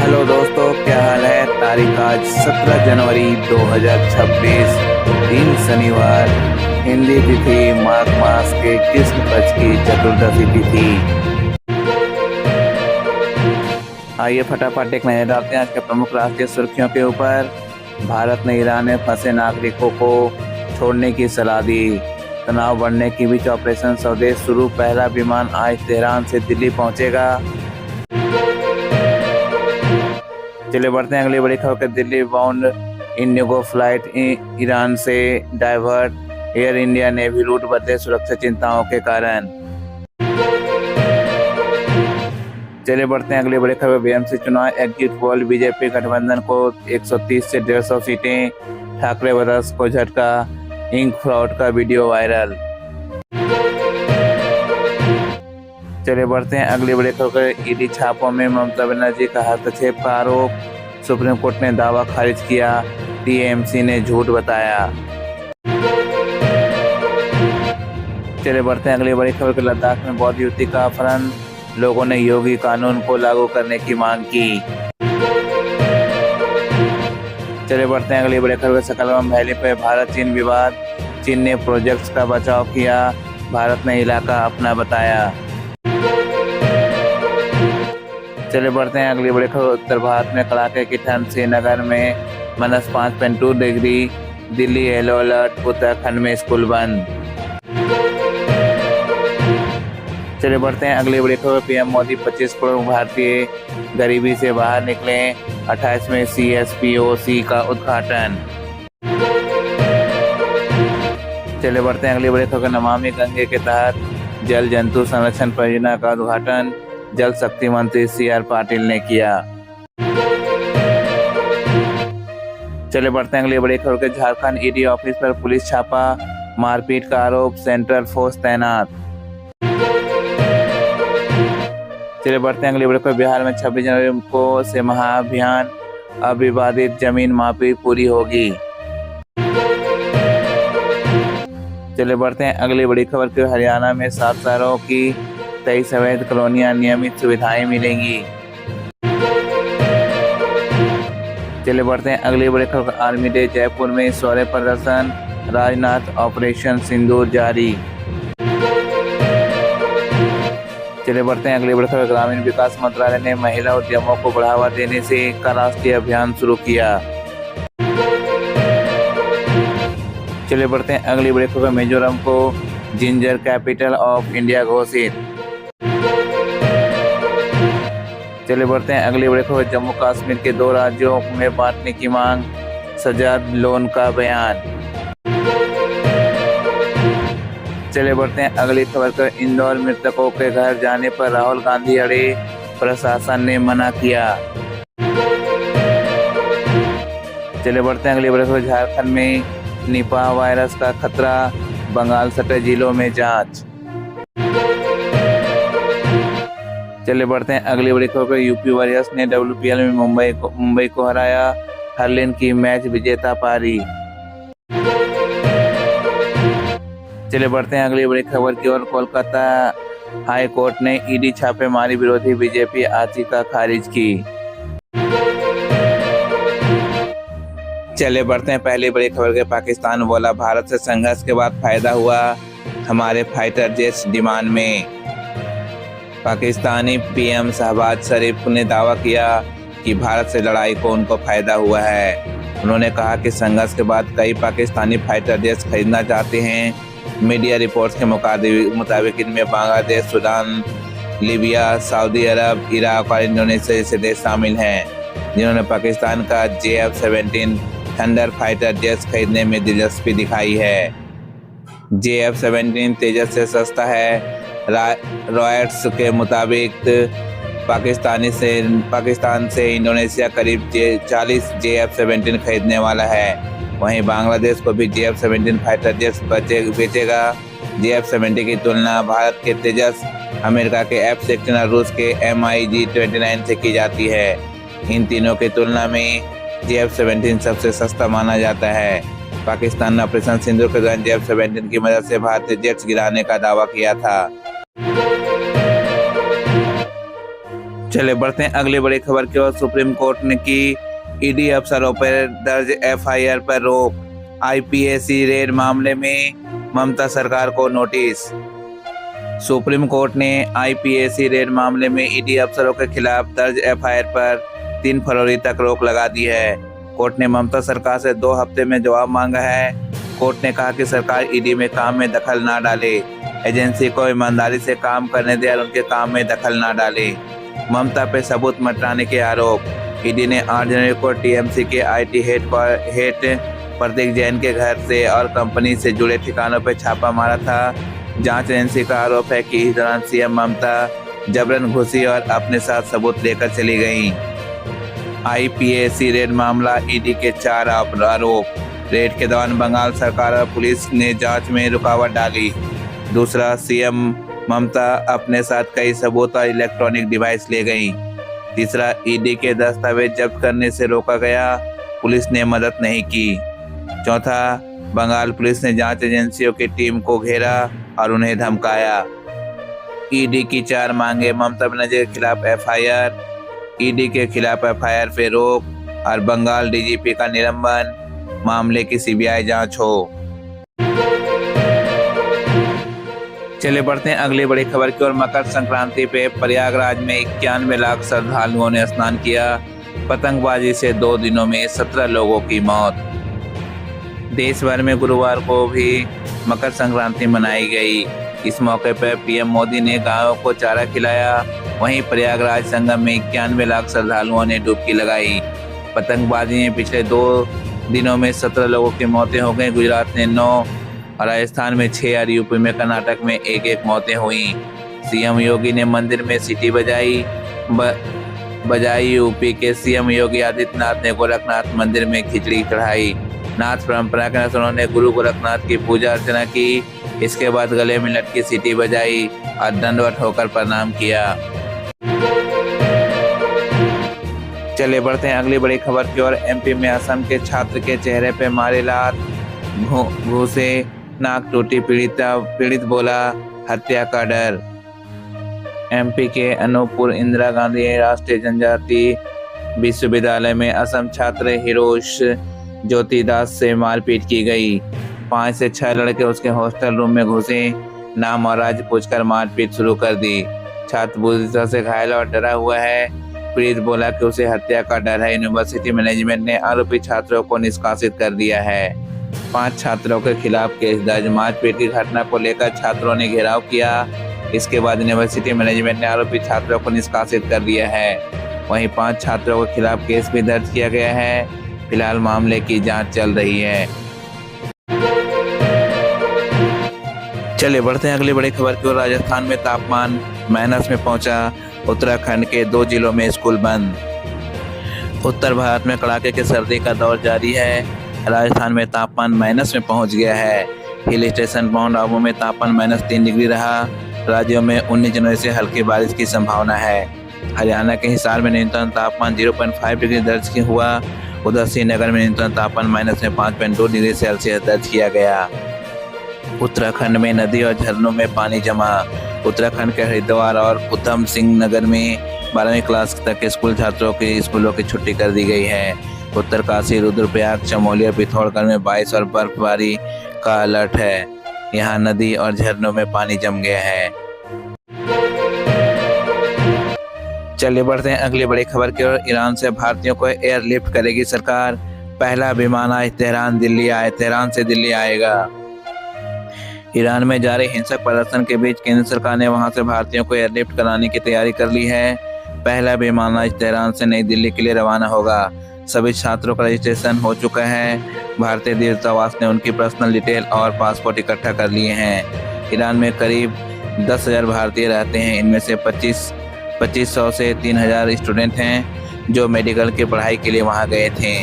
Hello दोस्तों, क्या हाल है। तारीख आज 17 जनवरी 2026, दिन शनिवार। हिंदी तिथि माघ मास के कृष्ण पक्ष की चतुर्दशी तिथि। आइए फटाफट एक नजर डालते हैं आज के प्रमुख राष्ट्रीय सुर्खियों के ऊपर। भारत ने ईरान में फंसे नागरिकों को छोड़ने की सलाह दी। तनाव बढ़ने के बीच ऑपरेशन स्वदेश शुरू। पहला विमान आज तेहरान से दिल्ली पहुंचेगा। चलिए बढ़ते हैं अगली बड़ी खबर के। Delhi bound Indigo flight Iran से डाइवर्ट। एयर इंडिया ने भी रूट बदले सुरक्षा चिंताओं के कारण। चलिए बढ़ते हैं अगली बड़ी खबर। बीएमसी चुनाव एग्जिट पोल। बीजेपी गठबंधन को 130 से 150 सीटें। ठाकरे ब्रदर्स को झटका। इंक फ्रॉड का वीडियो वायरल। चलिए बढ़ते हैं अगली बड़ी खबर। ईडी छापों में ममता बनर्जी का हस्तक्षेप का आरोप। सुप्रीम कोर्ट ने दावा खारिज किया। टीएमसी ने झूठ बताया। चलिए बढ़ते हैं अगली बड़ी खबर के। लद्दाख में बौद्ध युवती का अपहरण। लोगों ने योगी कानून को लागू करने की मांग की। चलिए बढ़ते हैं अगली बड़ी खबर। सकलवम वैली पर भारत चीन विवाद। चीन ने प्रोजेक्ट्स का बचाव किया। भारत ने इलाका अपना बताया। चलिए बढ़ते हैं अगली बड़ी खबर। उत्तर भारत में कड़ाके की ठंड। श्रीनगर में -5.2 degree. Delhi yellow alert. Uttarakhand में स्कूल बंद। चलिए बढ़ते हैं अगली बड़ी खबर। पीएम मोदी 25 करोड़ भारतीय गरीबी से बाहर निकले। 28वें CSPOC का उद्घाटन। चलिए बढ़ते हैं अगली बड़ी खबर। नमामि गंगे के तहत जल जंतु संरक्षण परियोजना का उद्घाटन जल शक्ति मंत्री CR पाटिल ने किया। चलिए बढ़ते हैं अगली बड़ी खबर के। झारखंड ईडी ऑफिस पर पुलिस छापा। मारपीट का आरोप। सेंट्रल फोर्स तैनात। चलिए बढ़ते हैं अगली बड़ी खबर। बिहार में 26 जनवरी को से महाअभियान अविवादित जमीन मापी पूरी होगी। चलिए बढ़ते हैं अगली बड़ी खबर के। हरियाणा में 7 शहरों की 23 अवैध कॉलोनियां नियमित सुविधाएं मिलेंगी। चलिए बढ़ते हैं अगली बड़ी खबर। आर्मी डे जयपुर में शौर्य प्रदर्शन। राजनाथ ऑपरेशन सिंदूर जारी। चलिए बढ़ते हैं अगली बड़ी खबर। ग्रामीण विकास मंत्रालय ने महिला उद्यमों को बढ़ावा देने से का राष्ट्रीय अभियान शुरू किया। चलिए बढ़ते हैं अगली बड़ी खबर। मिजोरम को जिंजर कैपिटल ऑफ इंडिया घोषित। चलिए बढ़ते हैं अगली बड़ी खबर। जम्मू कश्मीर के 2 राज्यों में बांटने की मांग। सजाद लोन का बयान। चलिए बढ़ते हैं अगली खबर पर। इंदौर मृतकों के घर जाने पर राहुल गांधी अड़े। प्रशासन ने मना किया। चलिए बढ़ते हैं अगली बड़ी खबर। झारखंड में निपाह वायरस का खतरा। बंगाल सटे जिलों में जांच। चलिए बढ़ते हैं अगली बड़ी खबर। यूपी वॉरियर्स ने WPL में मुंबई को हराया। हरलिन की मैच विजेता पारी। चलिए बढ़ते हैं अगली बड़ी खबर की ओर। कोलकाता हाई कोर्ट ने ईडी छापेमारी विरोधी बीजेपी याचिका खारिज की। चलिए बढ़ते हैं पहली बड़ी खबर के। पाकिस्तान बोला भारत से संघर्ष के बाद फायदा हुआ हमारे फाइटर जेट्स डिमांड में। पाकिस्तानी PM शहबाज शरीफ ने दावा किया कि भारत से लड़ाई को उनको फायदा हुआ है। उन्होंने कहा कि संघर्ष के बाद कई पाकिस्तानी फाइटर जेट्स खरीदना चाहते हैं। मीडिया रिपोर्ट्स के मुताबिक इनमें बांग्लादेश, सूडान, लीबिया, सऊदी अरब, इराक और इंडोनेशिया जैसे देश शामिल हैं, जिन्होंने पाकिस्तान का JF-17 थंडर फाइटर जेट्स खरीदने में दिलचस्पी दिखाई है। JF-17 तेजस से सस्ता है। रॉयटर्स के मुताबिक पाकिस्तान से इंडोनेशिया करीब 40 JF-17 खरीदने वाला है। वहीं बांग्लादेश को भी JF-17 फाइटर जेट्स बेचेगा। JF-17 की तुलना भारत के तेजस, अमेरिका के F-16 और रूस के MiG-29 से की जाती है। इन तीनों की तुलना में JF-17 सबसे सस्ता माना जाता है। पाकिस्तान ने ऑपरेशन सिंदूर के दौरान JF-17 की मदद से भारतीय जेट्स गिराने का दावा किया था। चले बढ़ते हैं अगली बड़ी खबर की ओर। सुप्रीम कोर्ट ने की ईडी अफसरों पर दर्ज एफआईआर पर रोक। आईपीएसी रेड मामले में ममता सरकार को नोटिस। सुप्रीम कोर्ट ने आईपीएसी रेड मामले में ईडी अफसरों के खिलाफ दर्ज एफआईआर पर 3 फरवरी तक रोक लगा दी है। कोर्ट ने ममता सरकार से 2 हफ्ते में जवाब मांगा है। कोर्ट ने कहा कि सरकार ईडी में काम में दखल ना डाले, एजेंसी को ईमानदारी से काम करने दे और उनके काम में दखल ना डाले। ममता पे सबूत मटराने के आरोप। ईडी ने 8 जनवरी को टीएमसी के आईटी हेड प्रतीक जैन के घर से और कंपनी से जुड़े ठिकानों पर छापा मारा था। जांच एजेंसी का आरोप है कि इस दौरान सीएम ममता जबरन घुसी और अपने साथ सबूत लेकर चली गईं। आईपीएसी रेड मामला, ईडी के 4 आरोप। रेड के दौरान बंगाल सरकार और पुलिस ने जांच में रुकावट डाली। दूसरा, सीएम ममता अपने साथ कई सबूत और इलेक्ट्रॉनिक डिवाइस ले गईं। तीसरा, ईडी के दस्तावेज जब्त करने से रोका गया, पुलिस ने मदद नहीं की। चौथा, बंगाल पुलिस ने जांच एजेंसियों की टीम को घेरा और उन्हें धमकाया। ईडी की 4 मांगे। ममता बनर्जी के खिलाफ एफआईआर, ईडी के खिलाफ एफआईआर पे रोक और बंगाल डीजीपी का निलंबन। मामले की सीबीआई जांच हो। चले बढ़ते हैं अगली बड़ी खबर की ओर। मकर संक्रांति पे प्रयागराज में 91 लाख श्रद्धालुओं ने स्नान किया। पतंगबाजी से 2 दिनों में 17 लोगों की मौत। देश भर में गुरुवार को भी मकर संक्रांति मनाई गई। इस मौके पर पीएम मोदी ने गायों को चारा खिलाया। वहीं प्रयागराज संगम में 91 लाख श्रद्धालुओं ने डुबकी लगाई। पतंगबाजी में पिछले 2 दिनों में 17 लोगों की मौतें हो गई। गुजरात ने 9 और राजस्थान में 6 और यूपी में कर्नाटक में 1-1 मौतें हुई। सीएम योगी ने मंदिर में सीटी बजाई। यूपी के सीएम योगी आदित्यनाथ ने गोरखनाथ मंदिर में खिचड़ी चढ़ाई। नाथ परंपरा के अनुसार उन्होंने गुरु गोरखनाथ की पूजा अर्चना की। इसके बाद गले में लटकी सीटी बजाई और दंडवत होकर प्रणाम किया। चले बढ़ते हैं अगली बड़ी खबर की ओर। एमपी में असम के छात्र के चेहरे पे मारे लात, घूसे, नाक टूटी, पीड़ित बोला हत्या का डर। एमपी के अनूपपुर इंदिरा गांधी राष्ट्रीय जनजाति विश्वविद्यालय में असम छात्र हिरोश ज्योति दास से मारपीट की गई। 5 से 6 लड़के उसके हॉस्टल रूम में घुसे, नाम और राज्य पूछकर मारपीट शुरू कर दी। छात्र बुरी तरह से घायल और डरा हुआ है। पीड़ित बोला कि उसे हत्या का डर है। यूनिवर्सिटी मैनेजमेंट ने आरोपी छात्रों को निष्कासित कर दिया है। 5 छात्रों के खिलाफ केस दर्ज। मारपीट की घटना को लेकर छात्रों ने घेराव किया। इसके बाद यूनिवर्सिटी मैनेजमेंट ने आरोपी छात्रों को निष्कासित कर दिया है। वहीं 5 छात्रों के खिलाफ केस भी दर्ज किया गया है। फिलहाल मामले की जांच चल रही है। चलिए बढ़ते हैं अगली बड़ी खबर की ओर। राजस्थान में तापमान माइनस में पहुंचा। उत्तराखंड के 2 जिलों में स्कूल बंद। उत्तर भारत में कड़ाके की सर्दी का दौर जारी है। राजस्थान में तापमान माइनस में पहुंच गया है। हिल स्टेशन माउंट आबू में तापमान -3 डिग्री रहा। राज्यों में 19 जनवरी से हल्की बारिश की संभावना है। हरियाणा के हिसार में न्यूनतम तापमान 0.5 डिग्री दर्ज हुआ। उधर श्रीनगर में न्यूनतम तापमान -5.2 डिग्री सेल्सियस दर्ज किया गया। उत्तराखंड में नदी और झरनों में पानी जमा। उत्तराखंड के हरिद्वार और उधम सिंह नगर में 12वीं क्लास तक के स्कूल छात्रों की स्कूलों की छुट्टी कर दी गई है। उत्तरकाशी, रुद्रप्रयाग, चमोली और पिथौरागढ़ में 22 और बर्फबारी का अलर्ट है। यहाँ नदी और झरनों में पानी जम गया है। चलिए बढ़ते हैं अगली बड़ी खबर की ओर। ईरान से भारतीयों को एयरलिफ्ट करेगी सरकार। पहला विमान आज तेहरान से दिल्ली आएगा। ईरान में जारी हिंसक प्रदर्शन के बीच केंद्र सरकार ने वहां से भारतीयों को एयरलिफ्ट कराने की तैयारी कर ली है। पहला विमान आज तेहरान से नई दिल्ली के लिए रवाना होगा। सभी छात्रों का रजिस्ट्रेशन हो चुका है। भारतीय दूतावास ने उनकी पर्सनल डिटेल और पासपोर्ट इकट्ठा कर लिए हैं। ईरान में करीब 10,000 भारतीय रहते हैं। इनमें से 2500 से 3,000 स्टूडेंट हैं जो मेडिकल की पढ़ाई के लिए वहां गए थे।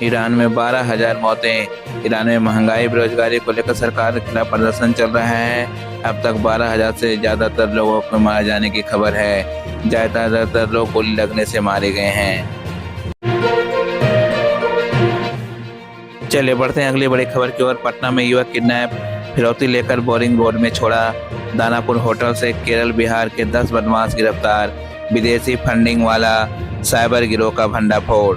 ईरान में 12,000 मौतें। ईरान में महंगाई, बेरोजगारी को लेकर सरकार के खिलाफ प्रदर्शन चल रहा है। अब तक 12,000 से ज़्यादातर लोगों को मारे जाने की खबर है। ज़्यादातर लोग गोली लगने से मारे गए हैं। चलिए बढ़ते हैं अगली बड़ी खबर की ओर। पटना में युवक किडनैप, फिरौती लेकर बोरिंग रोड में छोड़ा। दानापुर होटल से केरल बिहार के 10 बदमाश गिरफ्तार। विदेशी फंडिंग वाला साइबर गिरोह का भंडाफोड़।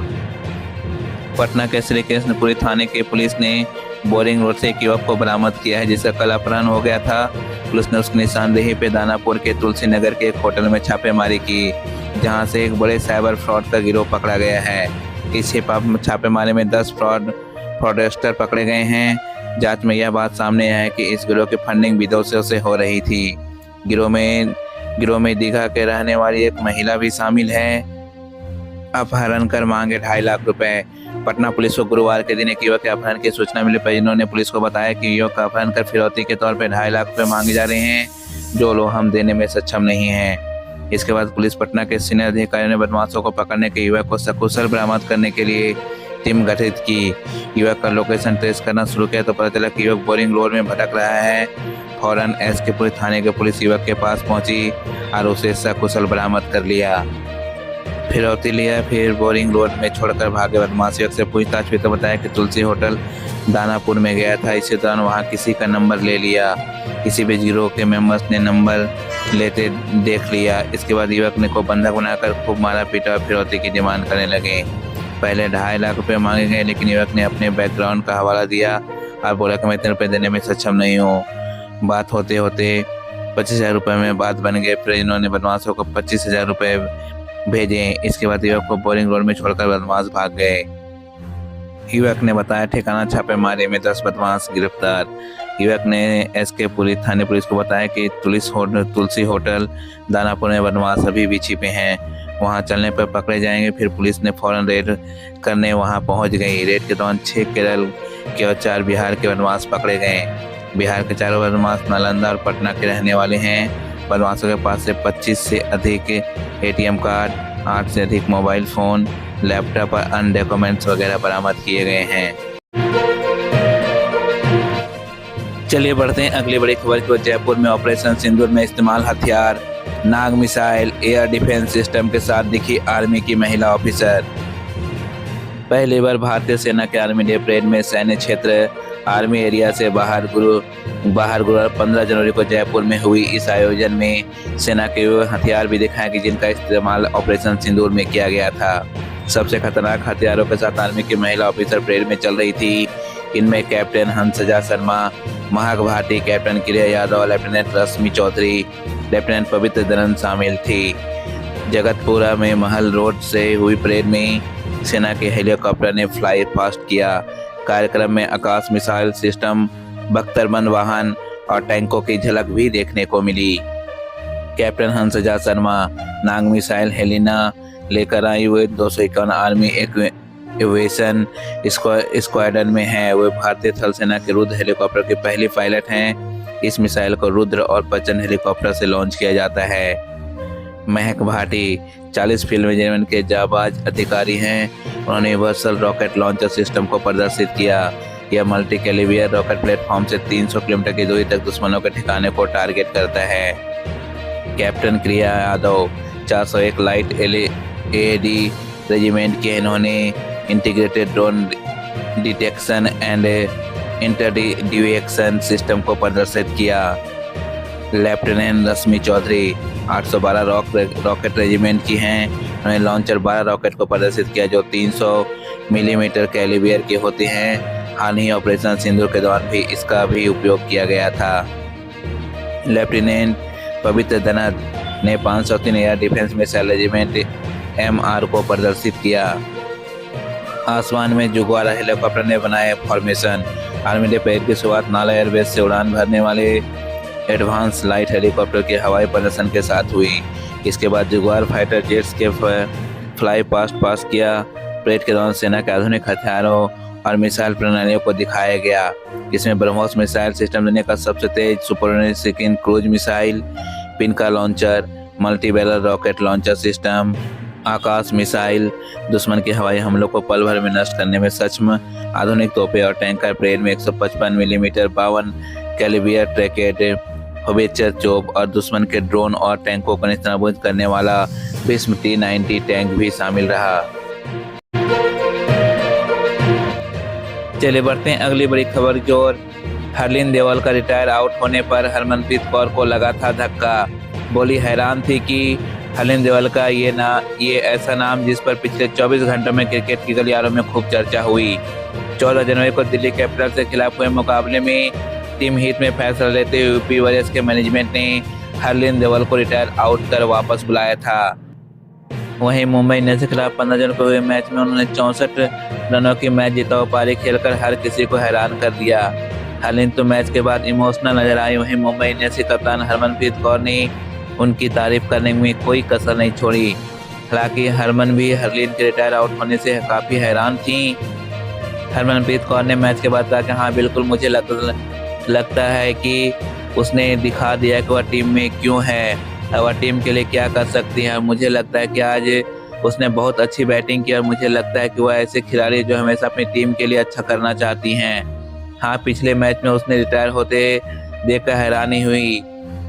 पटना के श्री कृष्णपुरी थाने की पुलिस ने बोरिंग रोड से एक युवक को बरामद किया है जिसका कल अपहरण हो गया था। पुलिस ने उसकी निशानदेही पे दानापुर के तुलसी नगर के एक होटल में छापेमारी की, जहां से एक बड़े साइबर फ्रॉड का गिरोह पकड़ा गया है। इस छापेमारी में 10 फ्रॉडस्टर पकड़े गए हैं। जांच में यह बात सामने आई है कि इस गिरोह की फंडिंग विदेशों से हो रही थी। गिरोह में दीघा के रहने वाली एक महिला भी शामिल है। अपहरण कर मांगे 2.5 लाख रुपए। पटना पुलिस को गुरुवार के दिन एक युवक के अपहरण की सूचना मिली। परिजनों ने पुलिस को बताया कि युवक का अपहरण कर फिरौती के तौर पर 2.5 लाख रुपए मांगे जा रहे हैं, जो लोग हम देने में सक्षम नहीं हैं। इसके बाद पुलिस पटना के सीनियर अधिकारियों ने बदमाशों को पकड़ने के युवक को सकुशल बरामद करने के लिए टीम गठित की। युवक का लोकेशन ट्रेस करना शुरू किया तो पता चला कि युवक बोरिंग रोड में भटक रहा है। फौरन एसके थाने के पुलिस युवक के पास पहुंची और उसे सकुशल बरामद कर लिया। फिरौती लिया, फिर बोरिंग रोड में छोड़कर भागे। बदमाश युवक से पूछताछ हुई तो बताया कि तुलसी होटल दानापुर में गया था। इसी दौरान वहां किसी का नंबर ले लिया। किसी भी गिरोह के मेंबर्स ने नंबर लेते देख लिया। इसके बाद युवक ने को बंधक बनाकर खूब मारा पीटा और फिरौती की डिमांड करने लगे। पहले 2.5 लाख रुपए मांगे गए, लेकिन युवक ने अपने बैकग्राउंड का हवाला दिया और बोला कि मैं इतने रुपए देने में सक्षम नहीं हूँ। बात होते होते 25,000 रुपये में बात बन गई। फिर इन्होंने बदमाशों को 25,000 रुपये भेजे। इसके बाद युवक को बोरिंग रोड में छोड़कर बदमाश भाग गए। युवक ने बताया ठिकाना छापेमारी में 10 बदमाश गिरफ्तार। युवक ने एसके पुरी थाने पुलिस को बताया कि तुलसी होटल दानापुर में बदमाश अभी भी छिपे हैं, वहां चलने पर पकड़े जाएंगे। फिर पुलिस ने फौरन रेड करने वहां पहुंच गई। रेड के दौरान 6 केरल के और 4 बिहार के बदमाश पकड़े गए। बिहार के 4 बदमाश नालंदा और पटना के रहने वाले हैं। बदमाशों के पास से 25 से अधिक एटीएम कार्ड, 8 से अधिक मोबाइल फोन, लैपटॉप और अन्य डॉक्यूमेंट्स वगैरह बरामद किए गए हैं। चलिए बढ़ते हैं अगली बड़ी खबर की। जयपुर में ऑपरेशन सिंदूर में इस्तेमाल हथियार नाग मिसाइल एयर डिफेंस सिस्टम के साथ दिखी आर्मी की महिला ऑफिसर। पहली बार भारतीय सेना के आर्मी डे परेड में सैन्य क्षेत्र आर्मी एरिया से बाहर गुरुवार 15 जनवरी को जयपुर में हुई। इस आयोजन में सेना के हथियार भी दिखाए गए जिनका इस्तेमाल ऑपरेशन सिंदूर में किया गया था। सबसे खतरनाक हथियारों के साथ आर्मी की महिला ऑफिसर परेड में चल रही थी। इनमें कैप्टन हंसजा शर्मा, महक भाटी, कैप्टन किरिया यादव, लेफ्टिनेंट रश्मि चौधरी, लेफ्टिनेंट पवित्र दरन शामिल थी। जगतपुरा में महल रोड से हुई परेड में सेना के हेलीकॉप्टर ने फ्लाई पास्ट किया। कार्यक्रम में आकाश मिसाइल सिस्टम, बख्तरबंद वाहन और टैंकों की झलक भी देखने को मिली। कैप्टन हंसजा शर्मा नाग मिसाइल हेलिना लेकर आई हुए 251 आर्मी एविएशन स्क्वाड्रन में है। वे भारतीय थल सेना के रुद्र हेलीकॉप्टर के पहले पायलट हैं। इस मिसाइल को रुद्र और पचन हेलीकॉप्टर से लॉन्च किया जाता है। महक भाटी 40 फील्ड रेजिमेंट के जाबाज अधिकारी हैं। उन्होंने यूनिवर्सल रॉकेट लॉन्चर सिस्टम को प्रदर्शित किया। यह मल्टी कैलिबियर रॉकेट प्लेटफॉर्म से 300 किलोमीटर की दूरी तक दुश्मनों के ठिकाने को टारगेट करता है। कैप्टन क्रिया यादव 401 लाइट एडी रेजिमेंट के इन्होंने integrated drone detection and interdiction system को प्रदर्शित किया। Lieutenant Rashmi Chaudhary 812 rocket regiment की हैं। उन्होंने लॉन्चर 12 रॉकेट को प्रदर्शित किया जो 300 मिलीमीटर कैलिबियर के होते हैं। हाल ही ऑपरेशन सिंदूर के दौरान भी इसका भी उपयोग किया गया था। लेफ्टिनेंट पवित्र दनत ने 503 air defence missile regiment MR को प्रदर्शित किया। आसमान में जुगवारा हेलीकॉप्टर ने बनाए फॉर्मेशन। आर्मी डे परेड की शुरुआत नाला एयरबेस से उड़ान भरने वाले एडवांस लाइट हेलीकॉप्टर के हवाई प्रदर्शन के साथ हुई। इसके बाद जुगवार फाइटर जेट्स के फ्लाई पास किया। परेड के दौरान सेना के आधुनिक हथियारों और मिसाइल प्रणालियों को दिखाया गया। इसमें ब्रह्मोस मिसाइल सिस्टम दुनिया का सबसे तेज supersonic cruise missile, Pinaka launcher, multi barrel rocket launcher system, Akash missile, दुश्मन के हवाई हमलों को पल भर में नष्ट करने में सक्षम आधुनिक तोपें और टैंकर। परेड में 155 मिलीमीटर 52 कैलिबियर ट्रैकेड होवित्जर तोप और दुश्मन के ड्रोन और टैंकों को नेस्तनाबूद करने वाला भीष्म T-90 टैंक भी शामिल रहा। चलिए बढ़ते हैं अगली बड़ी खबर की ओर। हरलीन देवल का रिटायर आउट होने पर हरमनप्रीत कौर को लगा था धक्का। बोली हैरान थी कि हरलीन देवल का ये ऐसा नाम जिस पर पिछले 24 घंटों में क्रिकेट की गलियारों में खूब चर्चा हुई। 14 जनवरी को दिल्ली कैपिटल्स के खिलाफ हुए मुकाबले में टीम हिट में फैसला लेते हुए यूपी वॉरियर्स के मैनेजमेंट ने हरलीन देवल को रिटायर आउट कर वापस बुलाया था। वहीं मुंबई इंडियंस के खिलाफ 15 जनवरी को हुए मैच में उन्होंने 64 रनों की मैच जीताऊ पारी खेलकर हर किसी को हैरान कर दिया। हरलीन तो मैच के बाद इमोशनल नजर आई। वहीं मुंबई इंडियंस की कप्तान हरमनप्रीत कौर ने उनकी तारीफ करने में कोई कसर नहीं छोड़ी। हालांकि हरमन भी हरलीन के रिटायर आउट होने से काफ़ी हैरान थी। हरमनप्रीत कौर ने मैच के बाद कहा कि हाँ बिल्कुल, मुझे लगता है कि उसने दिखा दिया कि वह टीम में क्यों है, वह टीम के लिए क्या कर सकती है। मुझे लगता है कि आज उसने बहुत अच्छी बैटिंग की और मुझे लगता है कि वह ऐसे खिलाड़ी जो हमेशा अपनी टीम के लिए अच्छा करना चाहती हैं। हाँ, पिछले मैच में उसने रिटायर होते देखकर हैरानी हुई,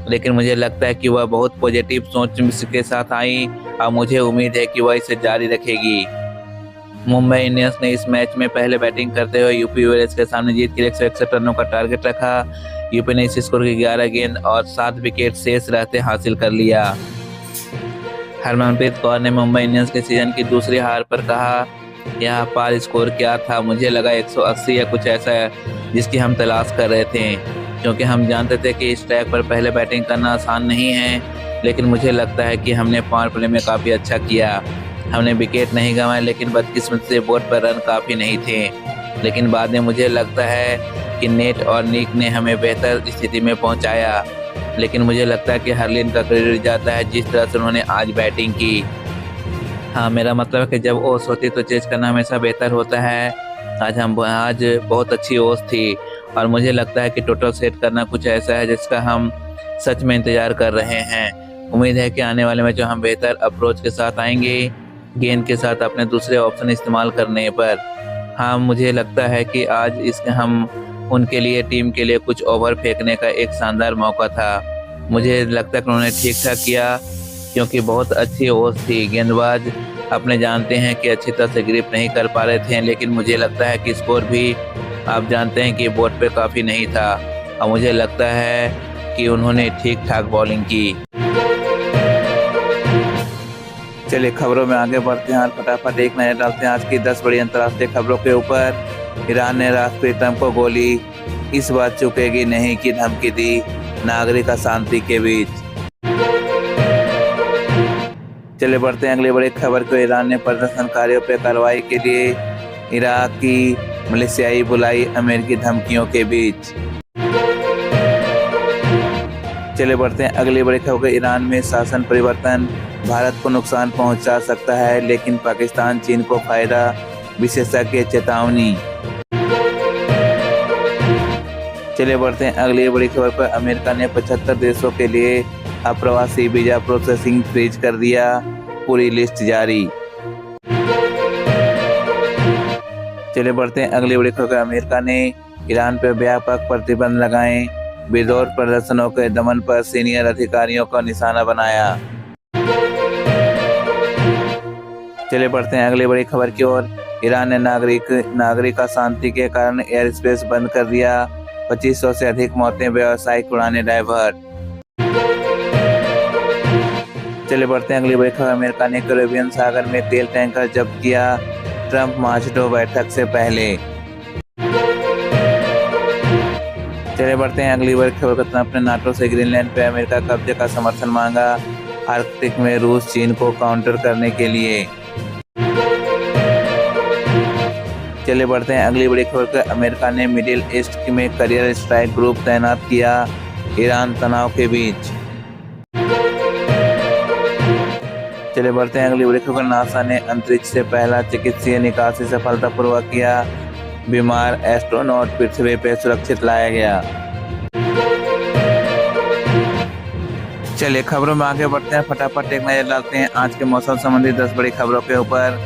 लेकिन मुझे लगता है कि वह बहुत पॉजिटिव सोच के साथ आई और मुझे उम्मीद है कि वह इसे जारी रखेगी। मुंबई इंडियंस ने इस मैच में पहले बैटिंग करते हुए यूपी वॉरियर्स के सामने जीत के लिए 161 रनों का टारगेट रखा। यूपी ने इस स्कोर की 11 गेंद और 7 विकेट शेष रहते हासिल कर लिया। हरमनप्रीत कौर ने मुंबई इंडियंस के सीजन की दूसरी हार पर कहा, यहाँ पार स्कोर क्या था, मुझे लगा 180 या कुछ ऐसा है जिसकी हम तलाश कर रहे थे, क्योंकि हम जानते थे कि इस ट्रैक पर पहले बैटिंग करना आसान नहीं है। लेकिन मुझे लगता है कि हमने पावर प्ले में काफ़ी अच्छा किया। हमने विकेट नहीं गंवाए, लेकिन बदकिस्मत से बोर्ड पर रन काफ़ी नहीं थे। लेकिन बाद में मुझे लगता है कि नेट और निक ने हमें बेहतर स्थिति में पहुंचाया। लेकिन मुझे लगता है कि हरलीन का क्रेडिट जाता है जिस तरह से उन्होंने आज बैटिंग की। हाँ, मेरा मतलब है कि जब ओस होती तो चेज करना हमेशा बेहतर होता है। आज बहुत अच्छी ओस थी और मुझे लगता है कि टोटल सेट करना कुछ ऐसा है जिसका हम सच में इंतजार कर रहे हैं। उम्मीद है कि आने वाले मैचों हम बेहतर अप्रोच के साथ आएंगे, गेंद के साथ अपने दूसरे ऑप्शन इस्तेमाल करने पर। हाँ, मुझे लगता है कि आज हम उनके लिए, टीम के लिए कुछ ओवर फेंकने का एक शानदार मौका था। मुझे लगता है कि उन्होंने ठीक ठाक किया, क्योंकि बहुत अच्छी ओवर थी। गेंदबाज अपने जानते हैं कि अच्छी तरह से ग्रिप नहीं कर पा रहे थे, लेकिन मुझे लगता है कि स्कोर भी आप जानते हैं कि बोर्ड पे काफ़ी नहीं था और मुझे लगता है कि उन्होंने ठीक ठाक बॉलिंग की। चलिए खबरों में आगे बढ़ते हैं और फटाफट एक नजर डालते हैं आज की 10 बड़ी अंतर्राष्ट्रीय खबरों के ऊपर। ईरान ने राष्ट्रपति ट्रंप को गोली, इस बार चुकेगी नहीं की धमकी दी नागरिक अशांति के बीच। चले बढ़ते हैं अगली बड़ी खबर को। ईरान ने प्रदर्शनकारियों पर कार्रवाई के लिए इराक की मिलिशियाई बुलाई, अमेरिकी धमकियों के बीच। चले बढ़ते हैं अगली बड़ी खबर। ईरान में शासन परिवर्तन भारत को नुकसान पहुंचा सकता है, लेकिन पाकिस्तान चीन को फायदा, विशेषज्ञ चेतावनी। चले बढ़ते हैं अगली बड़ी खबर पर। अमेरिका ने 75 देशों के लिए अप्रवासी वीजा प्रोसेसिंग फ्रीज कर दिया, पूरी लिस्ट जारी। चले बढ़ते हैं अगली बड़ी खबर। अमेरिका ने ईरान पर व्यापक प्रतिबंध लगाए, विरोध प्रदर्शनों के दमन पर सीनियर अधिकारियों का निशाना बनाया। चले बढ़ते हैं अगली बड़ी खबर की ओर। ईरान ने नागरिक अशांति के कारण एयर स्पेस बंद कर दिया, 2500 से अधिक मौतें, व्यावसायिक उड़ानें डायवर्ट। चले बढ़ते हैं अगली बड़ी खबर। अमेरिका ने कैरेबियन सागर में तेल टैंकर जब्त किया, ट्रंप मास्को बैठक से पहले। चले बढ़ते हैं अगली बड़ी खबर। ट्रंप ने नाटो से ग्रीनलैंड पर अमेरिका कब्जे का समर्थन मांगा, आर्कटिक में रूस चीन को काउंटर करने के लिए। चले बढ़ते हैं अगली बड़ी खबर पर। अमेरिका ने मिडिल ईस्ट में करियर स्ट्राइक ग्रुप तैनात किया, ईरान तनाव के बीच। चले बढ़ते हैं अगली बड़ी खबर। नासा ने अंतरिक्ष से पहला चिकित्सीय निकासी सफलतापूर्वक किया, बीमार एस्ट्रोनॉट पृथ्वी पर सुरक्षित लाया गया। चलिए खबरों में आगे बढ़ते हैं, फटाफट एक नजर डालते हैं आज के मौसम संबंधी 10 बड़ी खबरों के ऊपर।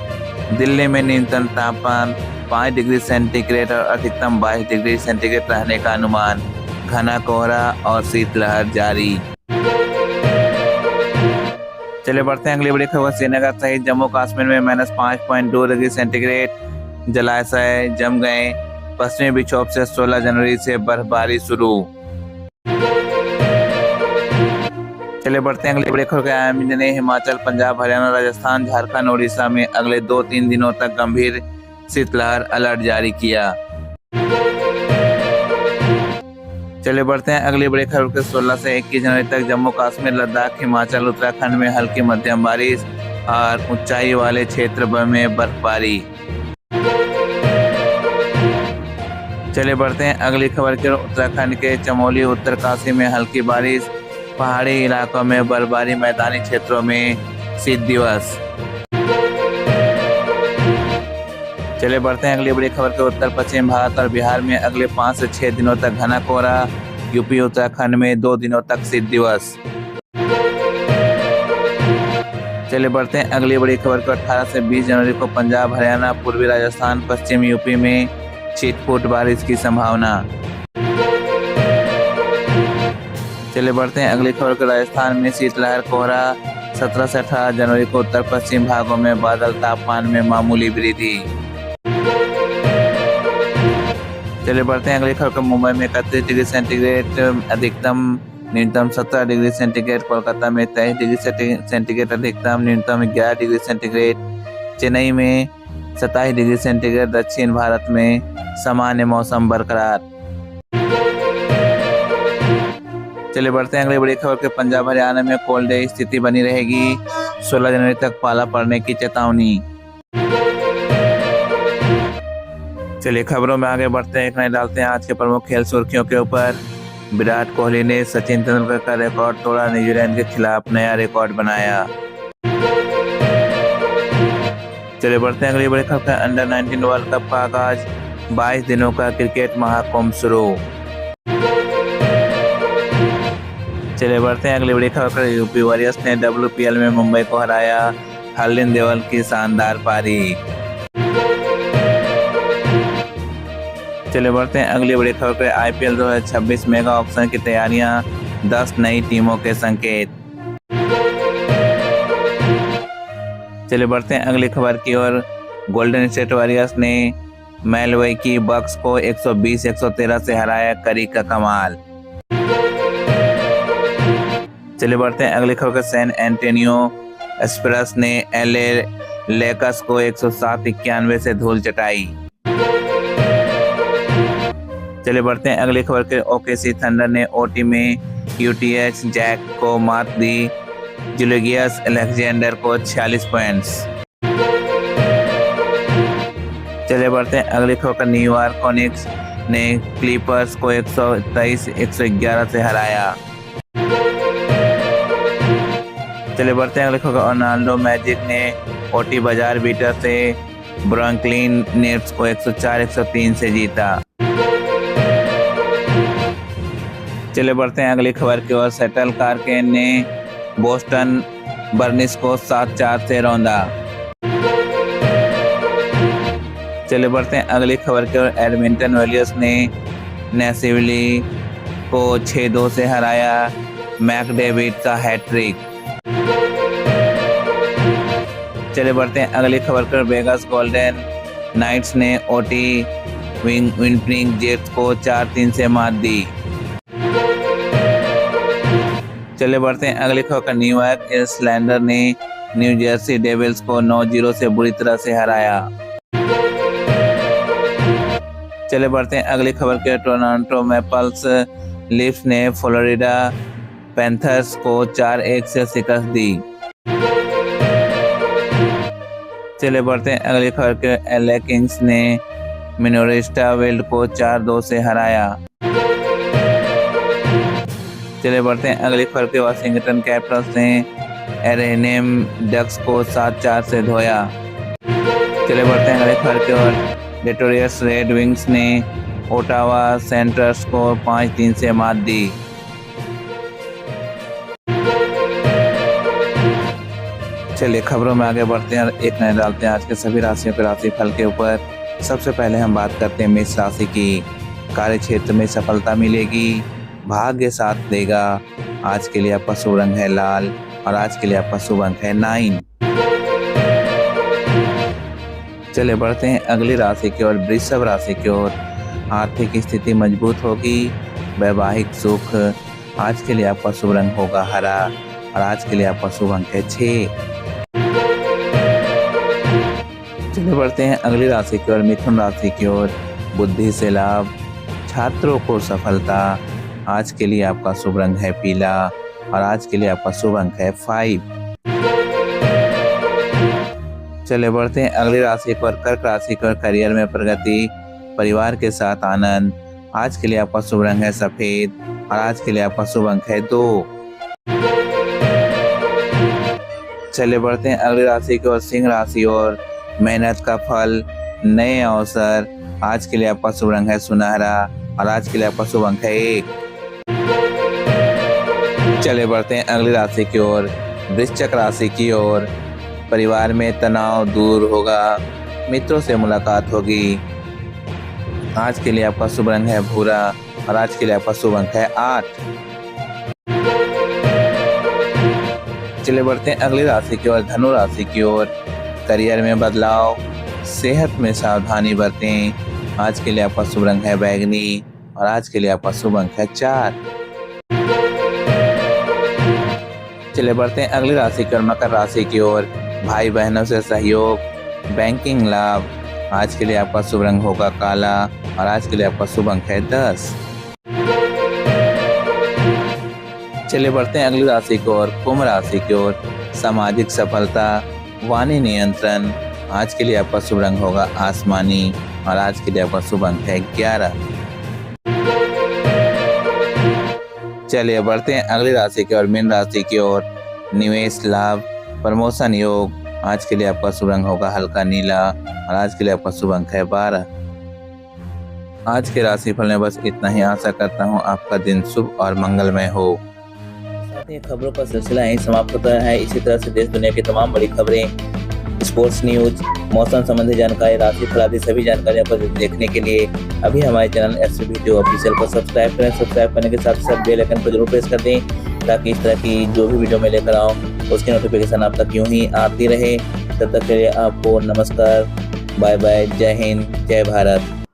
दिल्ली में न्यूनतम तापमान 5 डिग्री सेंटीग्रेड और अधिकतम 22 डिग्री सेंटीग्रेड रहने का अनुमान, घना कोहरा और शीतलहर जारी। चले बढ़ते हैं अगली बड़ी खबर। श्रीनगर सहित जम्मू कश्मीर में -5.2 डिग्री सेंटीग्रेड जलाशय जम गए, पश्चिमी विक्षोभ से 16 जनवरी से बर्फबारी शुरू। चले बढ़ते हैं अगले बड़े खबर के। आईएमडी ने हिमाचल, पंजाब, हरियाणा, राजस्थान, झारखंड, उड़ीसा में अगले 2-3 दिनों तक गंभीर शीतलहर अलर्ट जारी किया। चले बढ़ते हैं अगली बड़ी खबर के। 16 से 21 जनवरी तक जम्मू कश्मीर, लद्दाख, हिमाचल, उत्तराखंड में हल्की मध्यम बारिश और ऊंचाई वाले क्षेत्र में बर्फबारी। चले बढ़ते हैं अगली खबर के। उत्तराखंड के चमोली, उत्तरकाशी में हल्की बारिश, पहाड़ी इलाकों में बर्फबारी, मैदानी क्षेत्रों में शीत दिवस। चले बढ़ते हैं अगली बड़ी खबर के। उत्तर पश्चिम भारत और बिहार में अगले 5 से 6 दिनों तक घना कोहरा, यूपी उत्तराखंड में 2 दिनों तक शीत दिवस। चले बढ़ते हैं अगली बड़ी खबर को। 18 से 20 जनवरी को पंजाब, हरियाणा, पूर्वी राजस्थान, पश्चिम यूपी में छिटपुट बारिश की संभावना। चले बढ़ते हैं अगली खबर को। राजस्थान में शीतलहर, कोहरा। 17 से 18 जनवरी को उत्तर पश्चिम भागों में बादल, तापमान में मामूली वृद्धि। चले बढ़ते हैं अगली खबर को। मुंबई में 31 डिग्री सेंटीग्रेड अधिकतम, न्यूनतम 17 डिग्री सेंटीग्रेड। कोलकाता में 23 डिग्री सेंटीग्रेड अधिकतम, न्यूनतम 11 डिग्री सेंटीग्रेड। चेन्नई में 27 डिग्री सेंटीग्रेड। दक्षिण भारत में सामान्य मौसम बरकरार। चले बढ़ते हैं अगली बड़ी खबर के। पंजाब, हरियाणा में कोल्ड डे स्थिति बनी रहेगी, 16 जनवरी तक पाला पड़ने की चेतावनी। चलिए खबरों में आगे बढ़ते हैं। एक नजर डालते हैं आज के प्रमुख खेल सुर्खियों के ऊपर। विराट कोहली ने सचिन तेंदुलकर का रिकॉर्ड तोड़ा, न्यूजीलैंड के खिलाफ नया रिकॉर्ड बनाया। चलिए बढ़ते हैं अगली बड़ी खबर। अंडर 19 वर्ल्ड कप का आगाज, 22 दिनों का क्रिकेट महाकुंभ शुरू। चलिए बढ़ते हैं अगली बड़ी खबर। यूपी वॉरियर्स ने WPL में मुंबई को हराया, हरलिन देवल की शानदार पारी। चलिए बढ़ते हैं अगली बड़ी खबर पे। IPL 2026 मेगा ऑक्शन की तैयारियां, 10 नई टीमों के संकेत। चलिए बढ़ते हैं अगली खबर की ओर। गोल्डन स्टेट वॉरियर्स ने मिल्वॉकी बक्स को 120-113 से हराया, करी का कमाल। चलिए बढ़ते हैं अगली खबर। सैन एंटोनियो स्पर्स ने LA लेकर्स को 107-91 से धूल चटाई। चलिए बढ़ते हैं अगली खबर के। OKC थंडर ने OT में UTH जैक को मात दी, जुलियस अलेक्जेंडर को 46 पॉइंट्स। चलिए बढ़ते हैं अगली खबर। न्यूयॉर्क कॉनिक्स ने क्लिपर्स को 123-111 से हराया। चलिए बढ़ते हैं अगली खबर। ऑर्लैंडो मैजिक ने OT बाजार बीटर से ब्रुकलिन नेट्स को 104-103 से जीता। चलिए बढ़ते हैं अगली खबर की ओर। सेटल कार्केन ने बोस्टन बर्निस को 7-4 से रौंदा। चलिए बढ़ते हैं अगली खबर की ओर। एडमिंटन वॉरियर्स ने नेशविल को 6-2 से हराया, मैकडेविड का हैट्रिक। चलिए बढ़ते हैं अगली खबर पर। वेगास गोल्डन नाइट्स ने OT विनिपेग जेट्स को 4-3 से मात दी। चलिए बढ़ते हैं अगली खबर। न्यूयॉर्क आइलैंडर्स ने न्यू जर्सी डेविल्स को 9-0 से बुरी तरह से हराया। चलिए बढ़ते हैं अगली खबर के। टोरंटो मैपल्स लीफ्स ने फ्लोरिडा पैंथर्स को 4-1 से शिकस्त दी। चलिए बढ़ते हैं अगली खबर के। LA किंग्स ने मिनेसोटा वाइल्ड को 4-2 से हराया। चलिए बढ़ते हैं अगली खबर के। वाशिंगटन कैपिटल्स ने एरेनेम डक्स को 7-4 से धोया। चलिए बढ़ते हैं अगली खबर की ओर। डेट्रॉयट रेड विंग्स ने ओटावा सेंटर्स को 5-3 से मात दी। चलिए खबरों में आगे बढ़ते हैं और एक नजर डालते हैं आज के सभी राशियों के राशिफल के ऊपर। सबसे पहले हम बात करते हैं मेष राशि की। कार्य क्षेत्र में सफलता मिलेगी, भाग्य साथ देगा। आज के लिए आपका शुभ रंग है लाल और आज के लिए आपका शुभ अंक है 9। चलिए बढ़ते हैं अगली राशि की ओर। वृषभ राशि की ओर। आर्थिक स्थिति मजबूत होगी, वैवाहिक सुख। आज के लिए आपका शुभ रंग होगा हरा और आज के लिए आपका शुभ अंक है 6। चलिए बढ़ते हैं अगली राशि की ओर, मिथुन राशि की ओर। बुद्धि से लाभ, छात्रों को सफलता। आज के लिए आपका शुभ रंग है पीला और आज के लिए आपका शुभ अंक है 5। चलिए बढ़ते हैं अगली राशि पर, कर्क राशि की ओर। करियर में प्रगति, परिवार के साथ आनंद। आज के लिए आपका शुभ रंग है सफेद और आज के लिए आपका शुभ अंक है 2। चलिए बढ़ते हैं अगली राशि की ओर, सिंह राशि और। मेहनत का फल, नए अवसर। आज के लिए आपका शुभ रंग है सुनहरा और आज के लिए आपका शुभ अंक है 1। चलिए बढ़ते हैं अगली राशि की ओर, वृश्चिक राशि की ओर। परिवार में तनाव दूर होगा, मित्रों से मुलाकात होगी। आज के लिए आपका शुभ रंग है भूरा और आज के लिए आपका शुभ अंक है 8। चलिए बढ़ते हैं अगली राशि की ओर, धनु राशि की ओर। करियर में बदलाव, सेहत में सावधानी बरतें। आज के लिए आपका शुभ रंग है बैंगनी और आज के लिए आपका शुभ अंक है 4। चलिए बढ़ते हैं अगली राशि की ओर, मकर राशि की ओर। भाई बहनों से सहयोग, बैंकिंग लाभ। आज के लिए आपका शुभ रंग होगा काला और आज के लिए आपका शुभ अंक है 10। चलिए बढ़ते हैं अगली राशि की ओर, कुंभ राशि की ओर। सामाजिक सफलता, वाणी नियंत्रण। आज के लिए आपका शुभ रंग होगा आसमानी और आज के लिए आपका शुभ अंक है 11। चलिए बढ़ते हैं अगली राशि की ओर, मीन राशि की ओर। निवेश लाभ, प्रमोशन योग। आज के लिए आपका शुभ रंग होगा हल्का नीला और आज के लिए आपका शुभ अंक है 12। आज के राशिफल में बस इतना ही। आशा करता हूँ आपका दिन शुभ और मंगलमय हो। साथ ही खबरों का सिलसिला यहीं समाप्त होता है। इसी तरह से देश दुनिया की तमाम बड़ी खबरें, स्पोर्ट्स न्यूज, मौसम संबंधी जानकारी, राशिफल आदि सभी जानकारियों को देखने के लिए अभी हमारे चैनल एसवी वीडियो ऑफिशियल को सब्सक्राइब करें। सब्सक्राइब करने के साथ साथ बेल आइकन को जरूर प्रेस कर दें ताकि इस तरह की जो भी वीडियो मैं लेकर आऊँ उसकी नोटिफिकेशन आप तक यूं ही आती रहे। तब तक के लिए आपको नमस्कार, बाय बाय, जय हिंद, जय भारत।